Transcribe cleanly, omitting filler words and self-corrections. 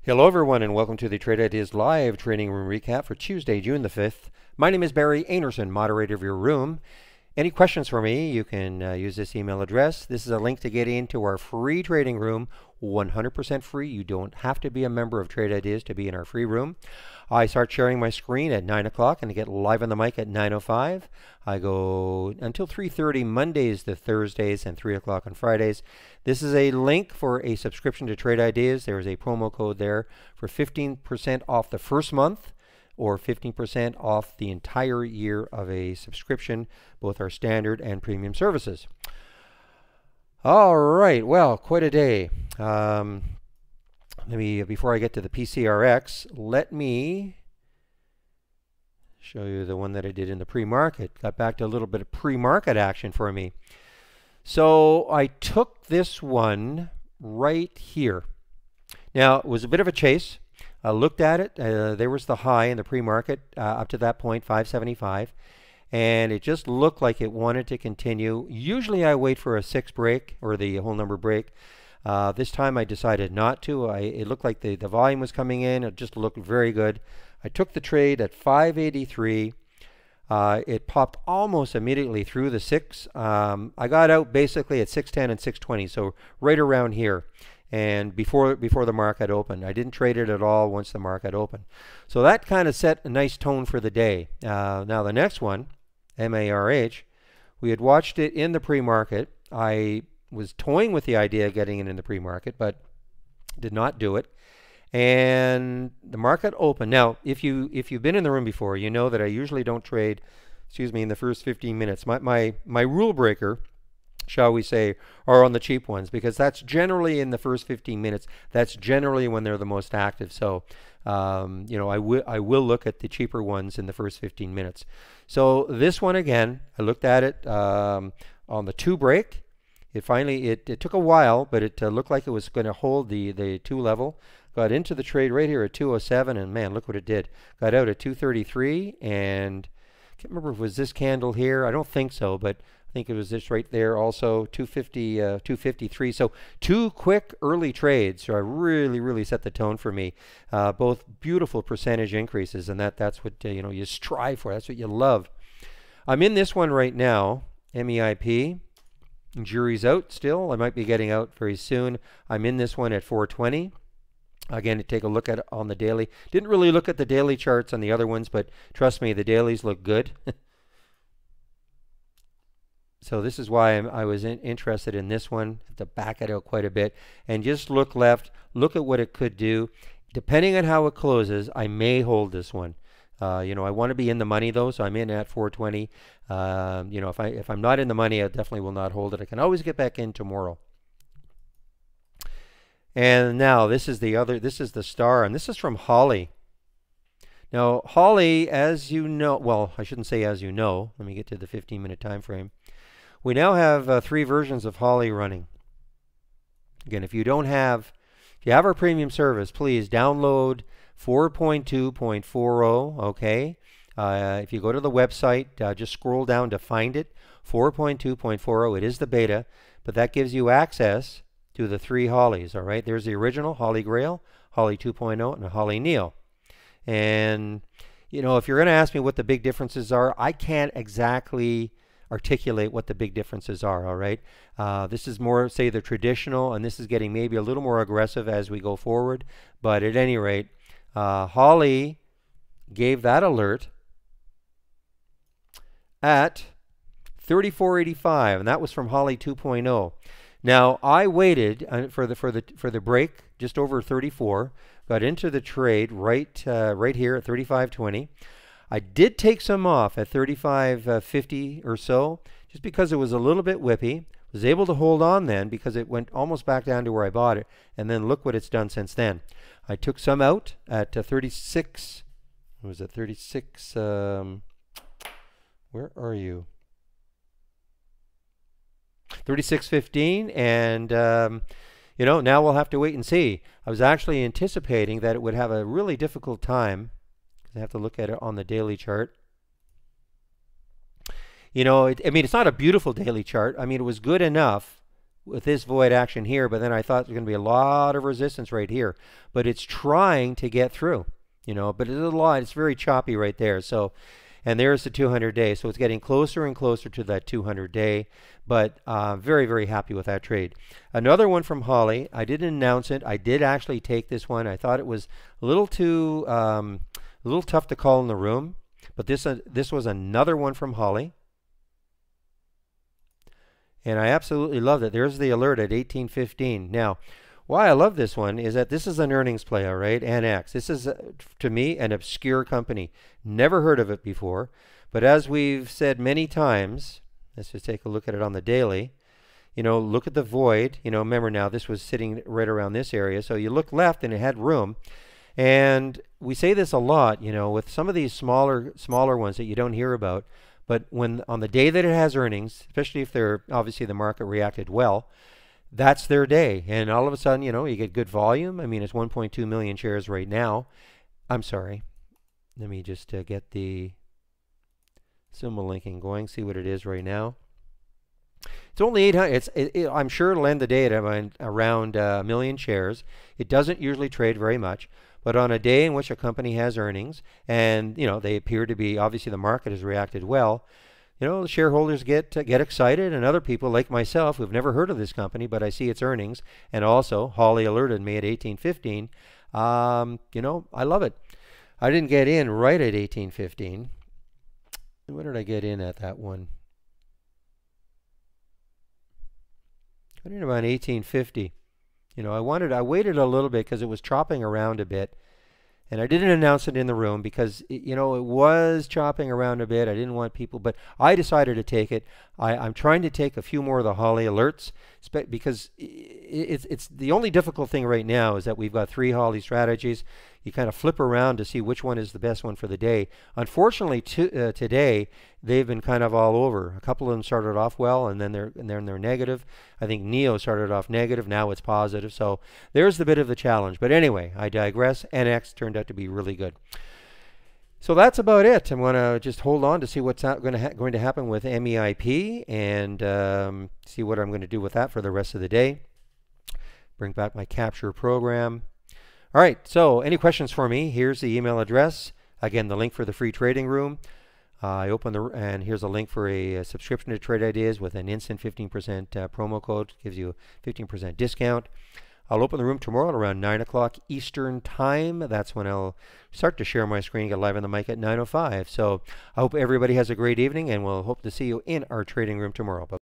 Hello everyone and welcome to the Trade Ideas Live Training Room Recap for Tuesday, June the 5th. My name is Barry Anderson, moderator of your room. Any questions for me, you can use this email address. This is a link to get into our free trading room, 100% free. You don't have to be a member of Trade Ideas to be in our free room. I start sharing my screen at 9 o'clock and I get live on the mic at 9:05. I go until 3:30 Mondays to Thursdays and 3 o'clock on Fridays. This is a link for a subscription to Trade Ideas. There is a promo code there for 15% off the first month or 15% off the entire year of a subscription, both our standard and premium services. All right, well, quite a day. Before I get to the PCRX, let me show you the one that I did in the pre-market. Got back to a little bit of pre-market action for me. So I took this one right here. Now, it was a bit of a chase. I looked at it. There was the high in the pre-market up to that point, 575. And it just looked like it wanted to continue. Usually I wait for a 6 break or the whole number break. This time I decided not to. It looked like the volume was coming in. It just looked very good. I took the trade at 583. It popped almost immediately through the 6. I got out basically at 610 and 620, so right around here. And before the market opened. I didn't trade it at all once the market opened. So that kind of set a nice tone for the day. Now the next one, MARH, we had watched it in the pre-market. I was toying with the idea of getting it in the pre-market, but did not do it. And the market opened. Now, if you've been in the room before, you know that I usually don't trade, in the first 15 minutes. My rule breaker, shall we say, are on the cheap ones, because that's generally in the first 15 minutes. That's generally when they're the most active. So, I will look at the cheaper ones in the first 15 minutes. So this one again, I looked at it on the 2 break. It took a while, but it looked like it was going to hold the 2 level. Got into the trade right here at 207, and man, look what it did. Got out at 233, and I can't remember if it was this candle here. I don't think so, but I think it was this right there also, 253. So 2 quick early trades really set the tone for me. Both beautiful percentage increases, and that's what you strive for. That's what you love. I'm in this one right now, MEIP. Jury's out still. I might be getting out very soon. I'm in this one at 420. Again, to take a look at it on the daily. Didn't really look at the daily charts on the other ones, but trust me, the dailies look good. So this is why I was interested in this one. Have to back it out quite a bit and just look left. Look at what it could do. Depending on how it closes, I may hold this one. I want to be in the money though, so I'm in at 420. If I'm not in the money, I definitely will not hold it. I can always get back in tomorrow. And now this is the star, and this is from Holly. Now Holly, as you know, well, I shouldn't say as you know. Let me get to the 15-minute time frame. We now have 3 versions of Holly running. Again, if you have our premium service, please download 4.2.40, okay? If you go to the website, just scroll down to find it. 4.2.40, it is the beta, but that gives you access to the 3 Hollies, all right? There's the original, Holly Grail, Holly 2.0, and Holly Neo. And, if you're going to ask me what the big differences are, I can't exactly articulate what the big differences are, all right? This is more, say, the traditional, and this is getting maybe a little more aggressive as we go forward. But at any rate, Holly gave that alert at 34.85, and that was from Holly 2.0. Now I waited for the break just over 34. Got into the trade right here at 35.20. I did take some off at 35.50 or so, just because it was a little bit whippy. Was able to hold on then because it went almost back down to where I bought it, and then look what it's done since then. I took some out at 36. What was it? 36. Where are you? 36.15, and now we'll have to wait and see. I was actually anticipating that it would have a really difficult time. I have to look at it on the daily chart. It's not a beautiful daily chart. I mean, it was good enough with this void action here, but then I thought there's going to be a lot of resistance right here. But it's trying to get through, you know, but it's a lot. It's very choppy right there. So, and there's the 200-day. So it's getting closer and closer to that 200-day. But very, very happy with that trade. Another one from Holly. I didn't announce it. I did actually take this one. I thought it was a little too, a little tough to call in the room. But this was another one from Holly. And I absolutely loved it. There's the alert at 18:15. Now, why I love this one is that this is an earnings play, all right, NX. This is, to me, an obscure company. Never heard of it before. But as we've said many times, let's just take a look at it on the daily. You know, look at the void. You know, remember now, this was sitting right around this area. So you look left and it had room. And we say this a lot, you know, with some of these smaller ones that you don't hear about. But when on the day that it has earnings, especially if they're obviously the market reacted well, that's their day. And all of a sudden, you know, you get good volume. I mean, it's 1.2 million shares right now. I'm sorry. Let me just get the symbol linking going, see what it is right now. It's only 800. I'm sure it'll end the day at around a million shares. It doesn't usually trade very much. But on a day in which a company has earnings, and you know they appear to be, obviously the market has reacted well, you know the shareholders get excited, and other people like myself who've never heard of this company, but I see its earnings, and also Holly alerted me at 18:15. You know, I love it. I didn't get in right at 18:15. When did I get in at that one? I got in around 18:50. You know, I waited a little bit because it was chopping around a bit. And I didn't announce it in the room because, you know, it was chopping around a bit. I didn't want people, but I decided to take it. I'm trying to take a few more of the Holly alerts because it's the only difficult thing right now is that we've got 3 Holly strategies. You kind of flip around to see which one is the best one for the day. Unfortunately, today they've been kind of all over. A couple of them started off well, and then they're negative. I think NEO started off negative. Now it's positive. So there's the bit of the challenge. But anyway, I digress. NX turned out to be really good. So that's about it. I'm going to just hold on to see what's going to happen with MEIP and see what I'm going to do with that for the rest of the day. Bring back my capture program. All right, so any questions for me? Here's the email address. Again, the link for the free trading room. I open and here's a link for a subscription to Trade Ideas with an instant 15% promo code. Gives you a 15% discount. I'll open the room tomorrow at around 9 o'clock Eastern Time. That's when I'll start to share my screen, get live on the mic at 9:05. So I hope everybody has a great evening, and we'll hope to see you in our trading room tomorrow. Bye.